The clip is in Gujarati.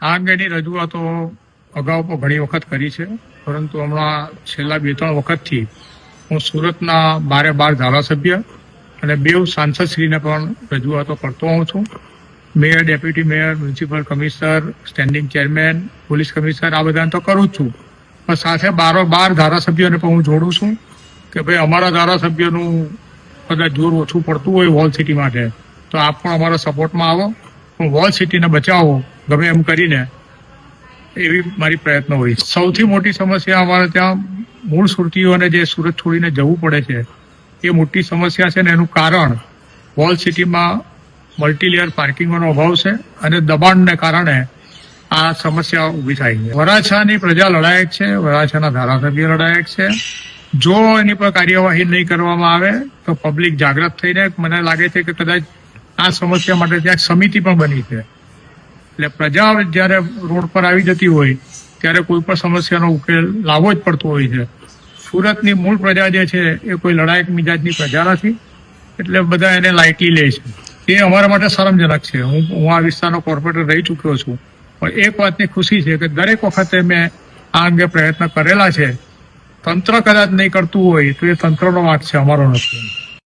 આ અંગેની રજૂઆતો અગાઉ પણ ઘણી વખત કરી છે, પરંતુ હમણાં છેલ્લા 2-3 વખતથી હું સુરતના 12 ધારાસભ્ય અને 2 સાંસદશ્રીને પણ રજૂઆતો કરતો હોઉં છું. Mayor, deputy mayor, municipal commissioner, standing chairman, police commissioner આ બધાને તો કરું જ છું, પણ સાથે 12 ધારાસભ્યોને પણ હું જોડું છું કે ભાઈ અમારા ધારાસભ્યોનું કદાચ જોર ઓછું પડતું હોય વોલ સિટી માટે તો આપ પણ અમારા સપોર્ટમાં આવો, હું વોલ સિટીને બચાવો ગમે એમ કરીને, એવી મારી પ્રયત્ન હોય. સૌથી મોટી સમસ્યા અમારે ત્યાં મૂળ સુરતીઓને જે સુરત છોડીને જવું પડે છે એ મોટી સમસ્યા છે ને એનું કારણ વોલ સિટીમાં મલ્ટીલેયર પાર્કિંગનો અભાવ છે અને દબાણને કારણે આ સમસ્યા ઊભી થાય છે. વરાછાની પ્રજા લડાયક છે, વરાછાના ધારાસભ્ય લડાયક છે. જો એની પર કાર્યવાહી નહીં કરવામાં આવે તો પબ્લિક જાગૃત થઈને મને લાગે છે કે કદાચ આ સમસ્યા માટે ત્યાં સમિતિ પણ બની છે. એટલે પ્રજા જ્યારે રોડ પર આવી જતી હોય ત્યારે કોઈ પણ સમસ્યાનો ઉકેલ લાવવો જ પડતો હોય છે. સુરતની મૂળ પ્રજા જે છે એ કોઈ લડાયક મિજાજની પ્રજા નથી, એટલે બધા એને લાઇટલી લે છે. એ અમારા માટે શરમજનક છે. હું આ વિસ્તારનો કોર્પોરેટર રહી ચૂક્યો છું, પણ એક વાતની ખુશી છે કે દરેક વખતે મેં આ અંગે પ્રયત્ન કરેલા છે. તંત્ર કદાચ નહીં કરતું હોય તો એ તંત્રનો વાંક છે, અમારો નથી.